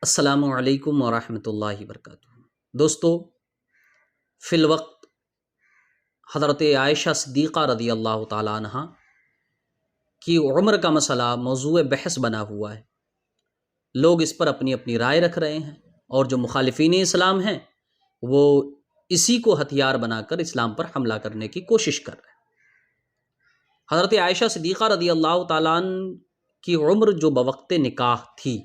السلام علیکم ورحمۃ اللہ وبرکاتہ۔ دوستو، فی الوقت حضرت عائشہ صدیقہ رضی اللہ تعالیٰ عنہ کی عمر کا مسئلہ موضوع بحث بنا ہوا ہے۔ لوگ اس پر اپنی اپنی رائے رکھ رہے ہیں، اور جو مخالفین اسلام ہیں وہ اسی کو ہتھیار بنا کر اسلام پر حملہ کرنے کی کوشش کر رہے ہیں۔ حضرت عائشہ صدیقہ رضی اللہ تعالیٰ عنہ کی عمر جو بوقت نکاح تھی،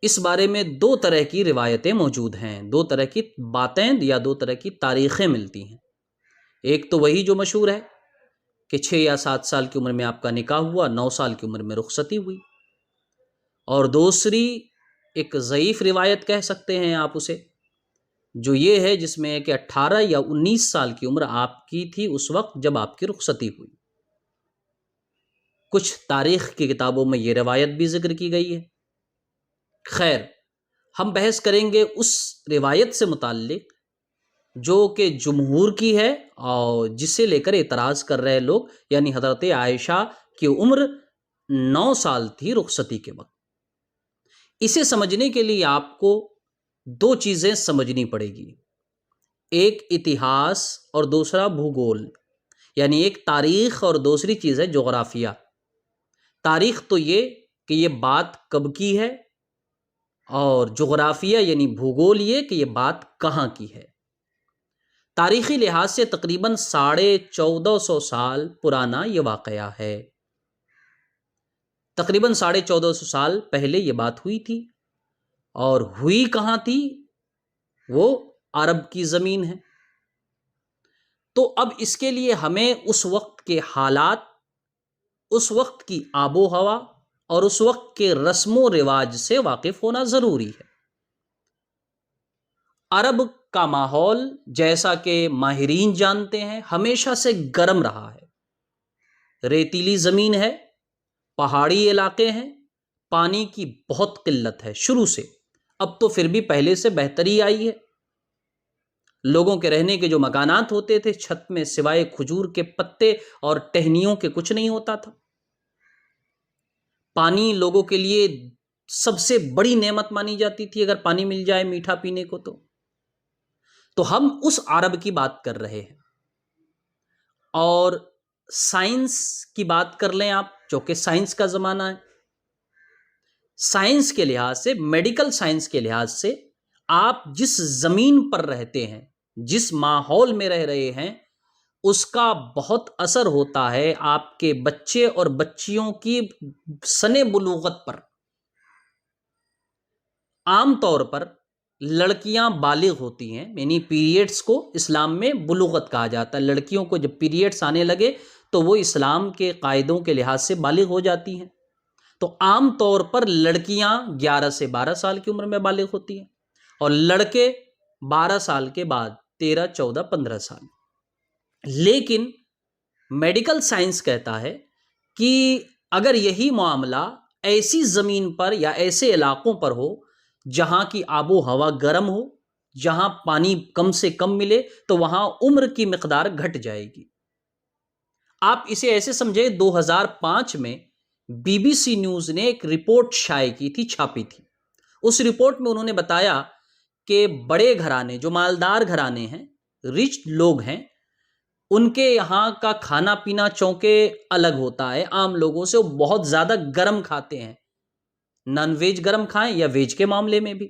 اس بارے میں دو طرح کی روایتیں موجود ہیں، دو طرح کی باتیں یا دو طرح کی تاریخیں ملتی ہیں۔ ایک تو وہی جو مشہور ہے کہ 6 یا 7 سال کی عمر میں آپ کا نکاح ہوا، 9 سال کی عمر میں رخصتی ہوئی، اور دوسری ایک ضعیف روایت کہہ سکتے ہیں آپ اسے، جو یہ ہے جس میں کہ 18 یا 19 سال کی عمر آپ کی تھی اس وقت جب آپ کی رخصتی ہوئی۔ کچھ تاریخ کی کتابوں میں یہ روایت بھی ذکر کی گئی ہے۔ خیر، ہم بحث کریں گے اس روایت سے متعلق جو کہ جمہور کی ہے اور جسے لے کر اعتراض کر رہے لوگ، یعنی حضرت عائشہ کی عمر 9 سال تھی رخصتی کے وقت۔ اسے سمجھنے کے لیے آپ کو دو چیزیں سمجھنی پڑے گی، ایک اتہاس اور دوسرا بھوگول، یعنی ایک تاریخ اور دوسری چیز ہے جغرافیہ۔ تاریخ تو یہ کہ یہ بات کب کی ہے، اور جغرافیہ یعنی بھوگول یہ کہ یہ بات کہاں کی ہے۔ تاریخی لحاظ سے تقریباً 1450 سال پرانا یہ واقعہ ہے۔ تقریباً 1450 سال پہلے یہ بات ہوئی تھی، اور ہوئی کہاں تھی؟ وہ عرب کی زمین ہے۔ تو اب اس کے لیے ہمیں اس وقت کے حالات، اس وقت کی آب و ہوا اور اس وقت کے رسم و رواج سے واقف ہونا ضروری ہے۔ عرب کا ماحول، جیسا کہ ماہرین جانتے ہیں، ہمیشہ سے گرم رہا ہے۔ ریتیلی زمین ہے، پہاڑی علاقے ہیں، پانی کی بہت قلت ہے شروع سے، اب تو پھر بھی پہلے سے بہتری آئی ہے۔ لوگوں کے رہنے کے جو مکانات ہوتے تھے، چھت میں سوائے کھجور کے پتے اور ٹہنیوں کے کچھ نہیں ہوتا تھا۔ پانی لوگوں کے لیے سب سے بڑی نعمت مانی جاتی تھی، اگر پانی مل جائے میٹھا پینے کو تو ہم اس عرب کی بات کر رہے ہیں۔ اور سائنس کی بات کر لیں آپ، جو کہ سائنس کا زمانہ ہے۔ سائنس کے لحاظ سے، میڈیکل سائنس کے لحاظ سے، آپ جس زمین پر رہتے ہیں، جس ماحول میں رہ رہے ہیں، اس کا بہت اثر ہوتا ہے آپ کے بچے اور بچیوں کی سن بلوغت پر۔ عام طور پر لڑکیاں بالغ ہوتی ہیں، یعنی پیریڈز کو اسلام میں بلوغت کہا جاتا ہے۔ لڑکیوں کو جب پیریڈز آنے لگے تو وہ اسلام کے قاعدوں کے لحاظ سے بالغ ہو جاتی ہیں۔ تو عام طور پر لڑکیاں 11 سے 12 سال کی عمر میں بالغ ہوتی ہیں، اور لڑکے 12 سال کے بعد 13، 14، 15 سال۔ لیکن میڈیکل سائنس کہتا ہے کہ اگر یہی معاملہ ایسی زمین پر یا ایسے علاقوں پر ہو جہاں کی آب و ہوا گرم ہو، جہاں پانی کم سے کم ملے، تو وہاں عمر کی مقدار گھٹ جائے گی۔ آپ اسے ایسے سمجھے، 2005 میں بی بی سی نیوز نے ایک رپورٹ شائع کی تھی، چھاپی تھی۔ اس رپورٹ میں انہوں نے بتایا کہ بڑے گھرانے، جو مالدار گھرانے ہیں، رچ لوگ ہیں، ان کے یہاں کا کھانا پینا چونکہ الگ ہوتا ہے عام لوگوں سے، وہ بہت زیادہ گرم کھاتے ہیں، نان ویج گرم کھائیں یا ویج کے معاملے میں بھی۔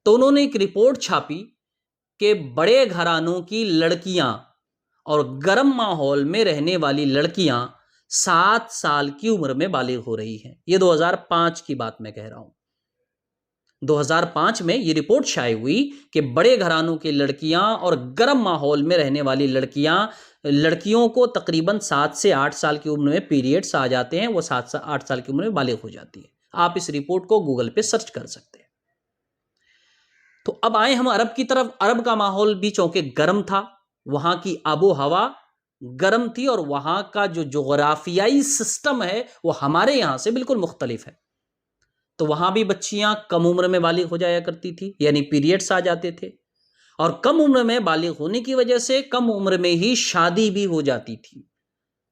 تو انہوں نے ایک رپورٹ چھاپی کہ بڑے گھرانوں کی لڑکیاں اور گرم ماحول میں رہنے والی لڑکیاں 7 سال کی عمر میں بالغ ہو رہی ہیں۔ یہ 2005 کی بات میں کہہ رہا ہوں۔ 2005 میں یہ رپورٹ شائع ہوئی کہ بڑے گھرانوں کی لڑکیاں اور گرم ماحول میں رہنے والی لڑکیوں کو تقریباً 7 سے 8 سال کی عمر میں پیریڈز آ جاتے ہیں، وہ 7 سے 8 سال کی عمر میں بالغ ہو جاتی ہے۔ آپ اس رپورٹ کو گوگل پہ سرچ کر سکتے ہیں۔ تو اب آئیں ہم عرب کی طرف۔ عرب کا ماحول بھی چونکہ گرم تھا، وہاں کی آب و ہوا گرم تھی، اور وہاں کا جو جغرافیائی سسٹم ہے وہ ہمارے یہاں سے بالکل مختلف ہے۔ تو وہاں بھی بچیاں کم عمر میں بالغ ہو جایا کرتی تھی، یعنی پیریڈز آ جاتے تھے، اور کم عمر میں بالغ ہونے کی وجہ سے کم عمر میں ہی شادی بھی ہو جاتی تھی۔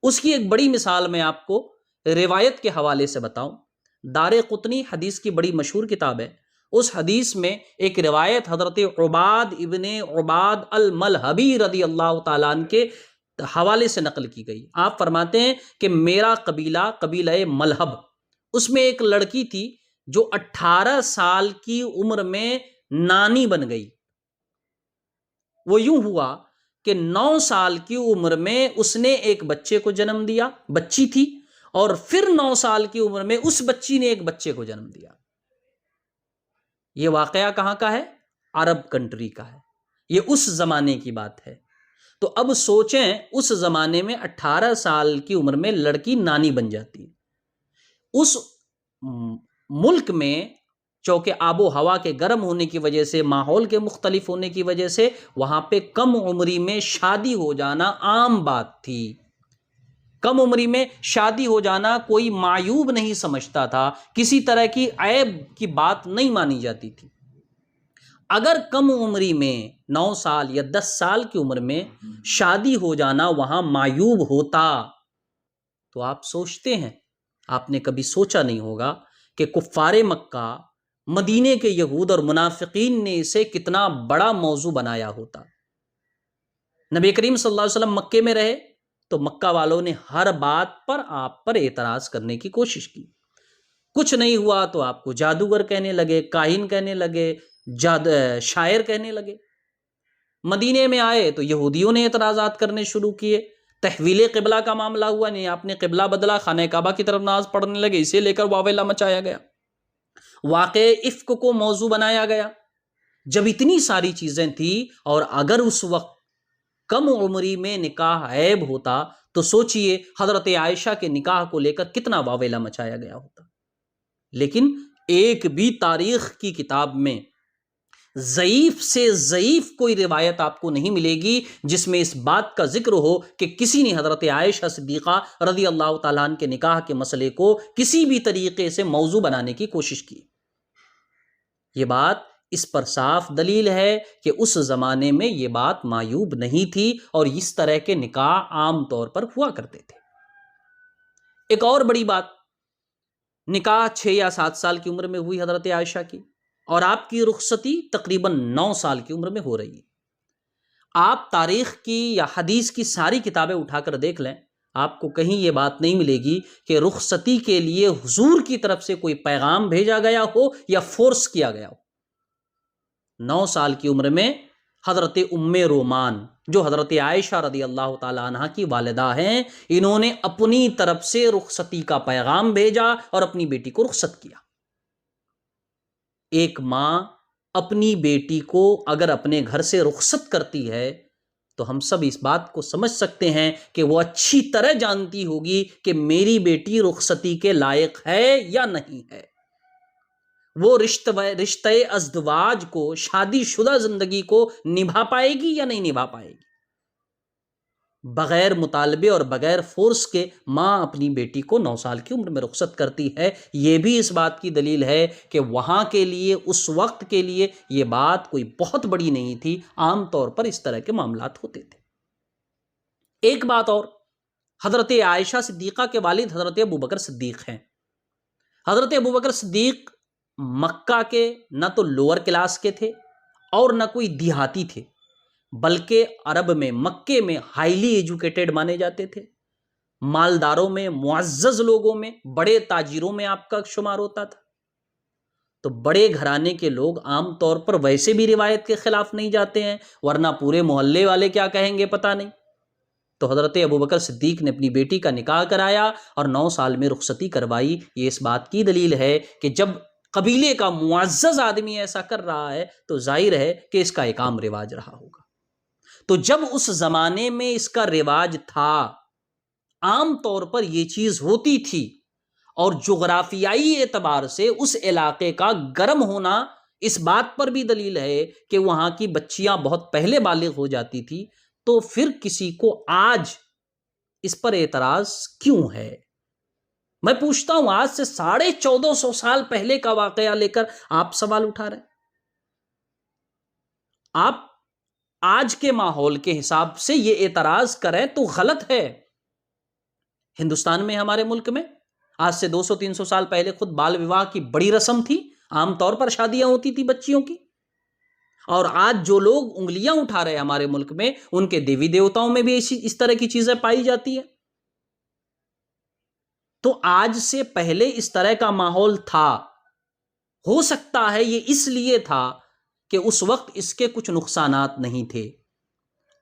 اس کی ایک بڑی مثال میں آپ کو روایت کے حوالے سے بتاؤں دارقطنی حدیث کی بڑی مشہور کتاب ہے، اس حدیث میں ایک روایت حضرت عباد ابن عباد الملہبی رضی اللہ تعالیٰ عنہ کے حوالے سے نقل کی گئی۔ آپ فرماتے ہیں کہ میرا قبیلہ، قبیلہ ملہب، اس میں ایک لڑکی تھی جو 18 سال کی عمر میں نانی بن گئی۔ وہ یوں ہوا کہ 9 سال کی عمر میں اس نے ایک بچے کو جنم دیا، بچی تھی، اور پھر 9 سال کی عمر میں اس بچی نے ایک بچے کو جنم دیا۔ یہ واقعہ کہاں کا ہے؟ عرب کنٹری کا ہے، یہ اس زمانے کی بات ہے۔ تو اب سوچیں، اس زمانے میں 18 سال کی عمر میں لڑکی نانی بن جاتی ہے۔ اس ملک میں چونکہ آب و ہوا کے گرم ہونے کی وجہ سے، ماحول کے مختلف ہونے کی وجہ سے، وہاں پہ کم عمری میں شادی ہو جانا عام بات تھی۔ کم عمری میں شادی ہو جانا کوئی معیوب نہیں سمجھتا تھا، کسی طرح کی عیب کی بات نہیں مانی جاتی تھی۔ اگر کم عمری میں 9 سال یا 10 سال کی عمر میں شادی ہو جانا وہاں معیوب ہوتا، تو آپ سوچتے ہیں، آپ نے کبھی سوچا نہیں ہوگا کہ کفار مکہ، مدینے کے یہود اور منافقین نے اسے کتنا بڑا موضوع بنایا ہوتا۔ نبی کریم صلی اللہ علیہ وسلم مکے میں رہے تو مکہ والوں نے ہر بات پر آپ پر اعتراض کرنے کی کوشش کی۔ کچھ نہیں ہوا تو آپ کو جادوگر کہنے لگے، کاہن کہنے لگے، شاعر کہنے لگے۔ مدینے میں آئے تو یہودیوں نے اعتراضات کرنے شروع کیے۔ تحویل قبلہ کا معاملہ ہوا، نہیں آپ نے قبلہ بدلا، خانہ کعبہ کی طرف نماز پڑھنے لگے، اسے لے کر واویلا مچایا گیا، واقع افک کو موضوع بنایا گیا۔ جب اتنی ساری چیزیں تھیں اور اگر اس وقت کم عمری میں نکاح عیب ہوتا تو سوچئے حضرت عائشہ کے نکاح کو لے کر کتنا واویلا مچایا گیا ہوتا۔ لیکن ایک بھی تاریخ کی کتاب میں ضعیف سے ضعیف کوئی روایت آپ کو نہیں ملے گی جس میں اس بات کا ذکر ہو کہ کسی نے حضرت عائشہ صدیقہ رضی اللہ تعالیٰ عنہ کے نکاح کے مسئلے کو کسی بھی طریقے سے موضوع بنانے کی کوشش کی۔ یہ بات اس پر صاف دلیل ہے کہ اس زمانے میں یہ بات معیوب نہیں تھی اور اس طرح کے نکاح عام طور پر ہوا کرتے تھے۔ ایک اور بڑی بات، نکاح 6 یا 7 سال کی عمر میں ہوئی حضرت عائشہ کی، اور آپ کی رخصتی تقریباً 9 سال کی عمر میں ہو رہی ہے۔ آپ تاریخ کی یا حدیث کی ساری کتابیں اٹھا کر دیکھ لیں، آپ کو کہیں یہ بات نہیں ملے گی کہ رخصتی کے لیے حضور کی طرف سے کوئی پیغام بھیجا گیا ہو یا فورس کیا گیا ہو۔ 9 سال کی عمر میں حضرت ام رومان، جو حضرت عائشہ رضی اللہ تعالیٰ عنہ کی والدہ ہیں، انہوں نے اپنی طرف سے رخصتی کا پیغام بھیجا اور اپنی بیٹی کو رخصت کیا۔ ایک ماں اپنی بیٹی کو اگر اپنے گھر سے رخصت کرتی ہے تو ہم سب اس بات کو سمجھ سکتے ہیں کہ وہ اچھی طرح جانتی ہوگی کہ میری بیٹی رخصتی کے لائق ہے یا نہیں ہے۔ وہ رشتہ ازدواج کو، شادی شدہ زندگی کو نبھا پائے گی یا نہیں نبھا پائے گی؟ بغیر مطالبے اور بغیر فورس کے ماں اپنی بیٹی کو 9 سال کی عمر میں رخصت کرتی ہے۔ یہ بھی اس بات کی دلیل ہے کہ وہاں کے لیے، اس وقت کے لیے یہ بات کوئی بہت بڑی نہیں تھی، عام طور پر اس طرح کے معاملات ہوتے تھے۔ ایک بات اور، حضرت عائشہ صدیقہ کے والد حضرت ابوبکر صدیق ہیں۔ حضرت ابوبکر صدیق مکہ کے نہ تو لوور کلاس کے تھے اور نہ کوئی دیہاتی تھے، بلکہ عرب میں، مکے میں ہائیلی ایجوکیٹڈ مانے جاتے تھے، مالداروں میں، معزز لوگوں میں، بڑے تاجروں میں آپ کا شمار ہوتا تھا۔ تو بڑے گھرانے کے لوگ عام طور پر ویسے بھی روایت کے خلاف نہیں جاتے ہیں، ورنہ پورے محلے والے کیا کہیں گے پتہ نہیں۔ تو حضرت ابوبکر صدیق نے اپنی بیٹی کا نکاح کرایا اور 9 سال میں رخصتی کروائی۔ یہ اس بات کی دلیل ہے کہ جب قبیلے کا معزز آدمی ایسا کر رہا ہے تو ظاہر ہے کہ اس کا ایک عام رواج رہا ہوگا۔ تو جب اس زمانے میں اس کا رواج تھا، عام طور پر یہ چیز ہوتی تھی، اور جغرافیائی اعتبار سے اس علاقے کا گرم ہونا اس بات پر بھی دلیل ہے کہ وہاں کی بچیاں بہت پہلے بالغ ہو جاتی تھی، تو پھر کسی کو آج اس پر اعتراض کیوں ہے؟ میں پوچھتا ہوں، آج سے 1450 سال پہلے کا واقعہ لے کر آپ سوال اٹھا رہے ہیں۔ آپ آج کے ماحول کے حساب سے یہ اعتراض کریں تو غلط ہے۔ ہندوستان میں، ہمارے ملک میں آج سے 200-300 سال پہلے خود بال وواہ کی بڑی رسم تھی، عام طور پر شادیاں ہوتی تھی بچیوں کی، اور آج جو لوگ انگلیاں اٹھا رہے ہیں ہمارے ملک میں، ان کے دیوی دیوتاؤں میں بھی اس طرح کی چیزیں پائی جاتی ہیں۔ تو آج سے پہلے اس طرح کا ماحول تھا، ہو سکتا ہے یہ اس لیے تھا کہ اس وقت اس کے کچھ نقصانات نہیں تھے،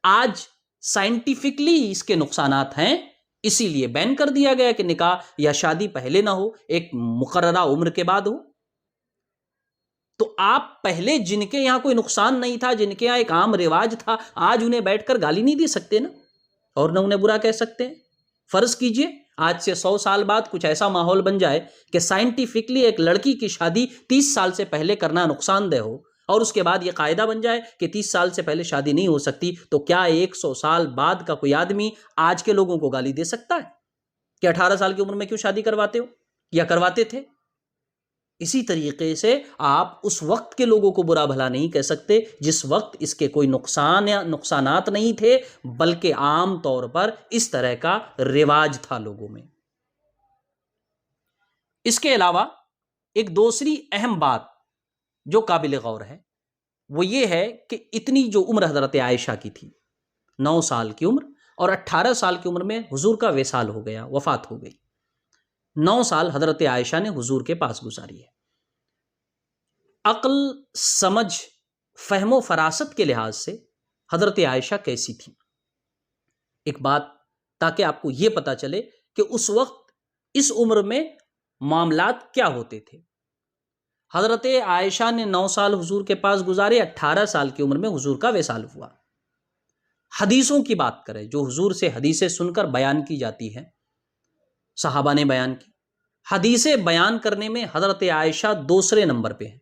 آج سائنٹیفکلی اس کے نقصانات ہیں، اسی لیے بین کر دیا گیا کہ نکاح یا شادی پہلے نہ ہو، ایک مقررہ عمر کے بعد ہو۔ تو آپ پہلے جن کے یہاں کوئی نقصان نہیں تھا، جن کے یہاں ایک عام رواج تھا، آج انہیں بیٹھ کر گالی نہیں دے سکتے نا، اور نہ انہیں برا کہہ سکتے ہیں۔ فرض کیجئے آج سے 100 سال بعد کچھ ایسا ماحول بن جائے کہ سائنٹیفکلی ایک لڑکی کی شادی 30 سال سے پہلے کرنا نقصان دہ ہو، اور اس کے بعد یہ قاعدہ بن جائے کہ 30 سال سے پہلے شادی نہیں ہو سکتی، تو کیا 100 سال بعد کا کوئی آدمی آج کے لوگوں کو گالی دے سکتا ہے کہ 18 سال کی عمر میں کیوں شادی کرواتے ہو یا کرواتے تھے؟ اسی طریقے سے آپ اس وقت کے لوگوں کو برا بھلا نہیں کہہ سکتے جس وقت اس کے کوئی نقصان یا نقصانات نہیں تھے، بلکہ عام طور پر اس طرح کا رواج تھا لوگوں میں۔ اس کے علاوہ ایک دوسری اہم بات جو قابل غور ہے وہ یہ ہے کہ اتنی جو عمر حضرت عائشہ کی تھی، 9 سال کی عمر، اور 18 سال کی عمر میں حضور کا وصال ہو گیا، وفات ہو گئی۔ 9 سال حضرت عائشہ نے حضور کے پاس گزاری ہے۔ عقل، سمجھ، فہم و فراست کے لحاظ سے حضرت عائشہ کیسی تھی؟ ایک بات تاکہ آپ کو یہ پتا چلے کہ اس وقت اس عمر میں معاملات کیا ہوتے تھے۔ حضرت عائشہ نے 9 سال حضور کے پاس گزارے، 18 سال کی عمر میں حضور کا وصال ہوا۔ حدیثوں کی بات کریں جو حضور سے حدیثیں سن کر بیان کی جاتی ہیں، صحابہ نے بیان کی، حدیثیں بیان کرنے میں حضرت عائشہ دوسرے نمبر پہ ہیں،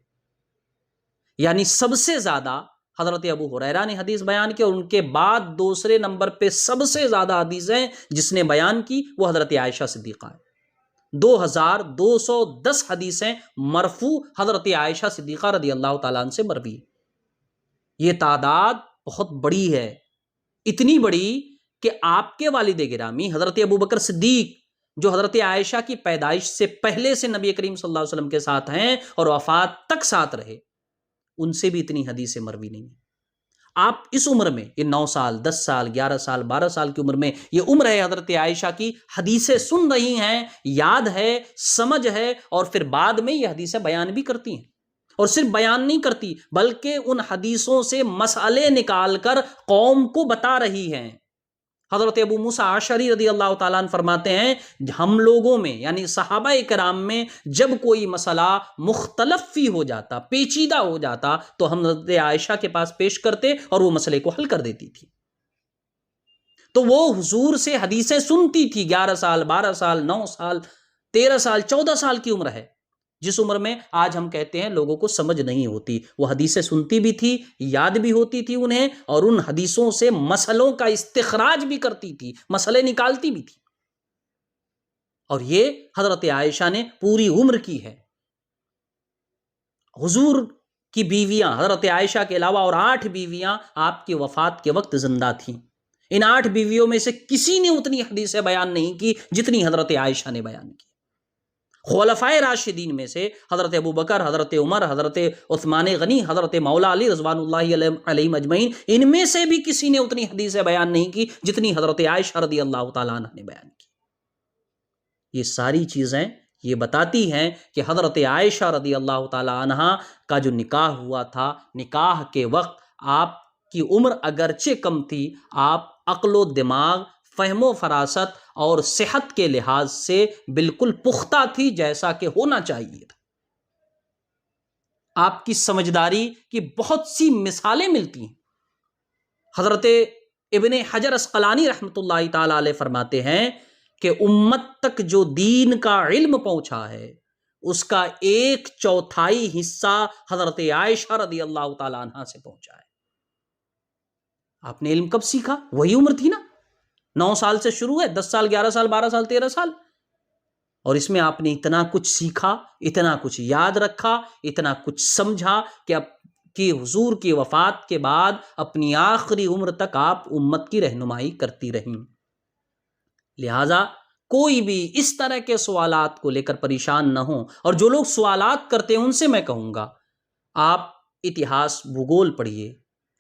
یعنی سب سے زیادہ حضرت ابو ہریرہ نے حدیث بیان کی، اور ان کے بعد دوسرے نمبر پہ سب سے زیادہ حدیثیں جس نے بیان کی وہ حضرت عائشہ صدیقہ ہے۔ 2210 حدیثیں مرفوع حضرت عائشہ صدیقہ رضی اللہ تعالیٰ عنہ سے مروی۔ یہ تعداد بہت بڑی ہے، اتنی بڑی کہ آپ کے والد گرامی حضرت ابو بکر صدیق جو حضرت عائشہ کی پیدائش سے پہلے سے نبی کریم صلی اللہ علیہ وسلم کے ساتھ ہیں اور وفات تک ساتھ رہے، ان سے بھی اتنی حدیثیں مروی نہیں ہیں۔ آپ اس عمر میں، یہ 9 سال، 10 سال، 11 سال، 12 سال کی عمر میں یہ عمر ہے حضرت عائشہ کی، حدیثیں سن رہی ہیں، یاد ہے، سمجھ ہے، اور پھر بعد میں یہ حدیثیں بیان بھی کرتی ہیں، اور صرف بیان نہیں کرتی بلکہ ان حدیثوں سے مسئلے نکال کر قوم کو بتا رہی ہیں۔ حضرت ابو موسیٰ اشعری رضی اللہ تعالیٰ عنہ فرماتے ہیں ہم لوگوں میں یعنی صحابہ کرام میں جب کوئی مسئلہ مختلف فی ہو جاتا، پیچیدہ ہو جاتا، تو ہم حضرت عائشہ کے پاس پیش کرتے اور وہ مسئلے کو حل کر دیتی تھی۔ تو وہ حضور سے حدیثیں سنتی تھی، 11 سال، 12 سال، 9 سال، 13 سال، 14 سال کی عمر ہے، جس عمر میں آج ہم کہتے ہیں لوگوں کو سمجھ نہیں ہوتی۔ وہ حدیثیں سنتی بھی تھی، یاد بھی ہوتی تھی انہیں، اور ان حدیثوں سے مسئلوں کا استخراج بھی کرتی تھی، مسئلے نکالتی بھی تھی، اور یہ حضرت عائشہ نے پوری عمر کی ہے۔ حضور کی بیویاں حضرت عائشہ کے علاوہ اور 8 بیویاں آپ کی وفات کے وقت زندہ تھیں۔ ان 8 بیویوں میں سے کسی نے اتنی حدیثیں بیان نہیں کی جتنی حضرت عائشہ نے بیان کی۔ خلفائے راشدین میں سے حضرت ابو بکر، حضرت عمر، حضرت عثمان غنی، حضرت مولا علی رضوان اللہ علیہم اجمعین، ان میں سے بھی کسی نے اتنی حدیثیں بیان نہیں کی جتنی حضرت عائشہ رضی اللہ تعالیٰ عنہ نے بیان کی۔ یہ ساری چیزیں یہ بتاتی ہیں کہ حضرت عائشہ رضی اللہ تعالیٰ عنہ کا جو نکاح ہوا تھا، نکاح کے وقت آپ کی عمر اگرچہ کم تھی، آپ عقل و دماغ، فہم و فراست اور صحت کے لحاظ سے بالکل پختہ تھی، جیسا کہ ہونا چاہیے تھا۔ آپ کی سمجھداری کی بہت سی مثالیں ملتی ہیں۔ حضرت ابن حجر عسقلانی رحمۃ اللہ تعالی علیہ فرماتے ہیں کہ امت تک جو دین کا علم پہنچا ہے اس کا 1/4 حصہ حضرت عائشہ رضی اللہ تعالیٰ عنہ سے پہنچا ہے۔ آپ نے علم کب سیکھا؟ وہی عمر تھی نا، 9 سال سے شروع ہے، 10 سال، 11 سال، 12 سال، 13 سال، اور اس میں آپ نے اتنا کچھ سیکھا، اتنا کچھ یاد رکھا، اتنا کچھ سمجھا کہ اب کہ حضور کی وفات کے بعد اپنی آخری عمر تک آپ امت کی رہنمائی کرتی رہیں۔ لہٰذا کوئی بھی اس طرح کے سوالات کو لے کر پریشان نہ ہوں، اور جو لوگ سوالات کرتے ہیں ان سے میں کہوں گا آپ اتہاس بھگول پڑھیے،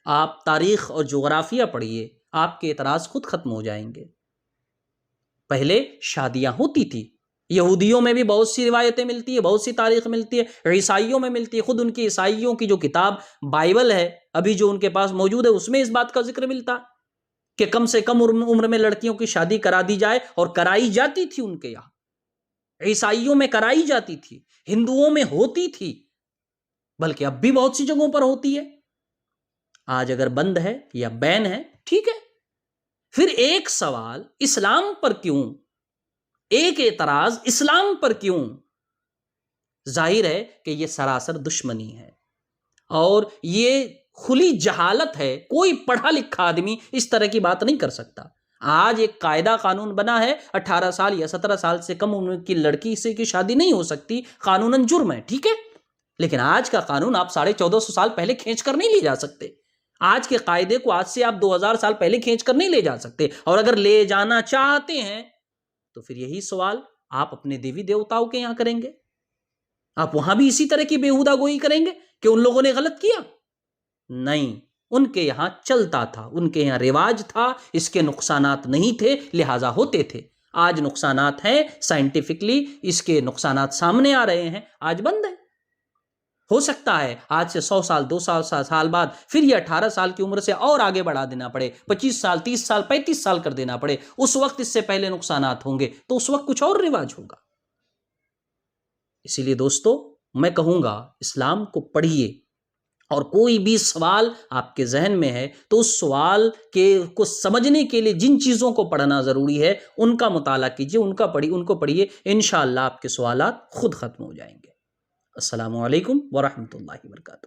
آپ تاریخ اور جغرافیہ پڑھیے، آپ کے اعتراض خود ختم ہو جائیں گے۔ پہلے شادیاں ہوتی تھی، یہودیوں میں بھی بہت سی روایتیں ملتی ہیں، بہت سی تاریخ ملتی ہے، عیسائیوں میں ملتی ہے، خود ان کی عیسائیوں کی جو کتاب بائبل ہے ابھی جو ان کے پاس موجود ہے اس میں اس بات کا ذکر ملتا کہ کم سے کم عمر میں لڑکیوں کی شادی کرا دی جائے، اور کرائی جاتی تھی ان کے یہاں، عیسائیوں میں کرائی جاتی تھی، ہندوؤں میں ہوتی تھی، بلکہ اب بھی بہت سی جگہوں پر ہوتی ہے۔ آج اگر بند ہے یا بین ہے ٹھیک ہے، پھر ایک سوال اسلام پر کیوں، ایک اعتراض اسلام پر کیوں؟ ظاہر ہے کہ یہ سراسر دشمنی ہے، اور یہ کھلی جہالت ہے، کوئی پڑھا لکھا آدمی اس طرح کی بات نہیں کر سکتا۔ آج ایک قاعدہ قانون بنا ہے 18 سال یا 17 سال سے کم عمر کی لڑکی سے کی شادی نہیں ہو سکتی، قانوناً جرم ہے، ٹھیک ہے، لیکن آج کا قانون آپ 1450 سال پہلے کھینچ کر نہیں لے جا سکتے، آج کے قاعدے کو آج سے آپ 2000 سال پہلے کھینچ کر نہیں لے جا سکتے، اور اگر لے جانا چاہتے ہیں تو پھر یہی سوال آپ اپنے دیوی دیوتاؤں کے یہاں کریں گے، آپ وہاں بھی اسی طرح کی بیہودہ گوئی کریں گے کہ ان لوگوں نے غلط کیا؟ نہیں، ان کے یہاں چلتا تھا، ان کے یہاں رواج تھا، اس کے نقصانات نہیں تھے لہٰذا ہوتے تھے۔ آج نقصانات ہیں، سائنٹیفکلی اس کے نقصانات سامنے آ رہے ہیں، آج بند ہے۔ ہو سکتا ہے آج سے 100 سال 200 سال بعد پھر یہ 18 سال کی عمر سے اور آگے بڑھا دینا پڑے، 25 سال 30 سال 35 سال کر دینا پڑے، اس وقت اس سے پہلے نقصانات ہوں گے تو اس وقت کچھ اور رواج ہوگا۔ اسی لیے دوستو میں کہوں گا اسلام کو پڑھیے، اور کوئی بھی سوال آپ کے ذہن میں ہے تو اس سوال کو سمجھنے کے لیے جن چیزوں کو پڑھنا ضروری ہے ان کا مطالعہ کیجیے، ان کو پڑھیے، انشاءاللہ آپ کے سوالات خود ختم ہو جائیں گے۔ السلام علیکم ورحمۃ اللہ وبرکاتہ۔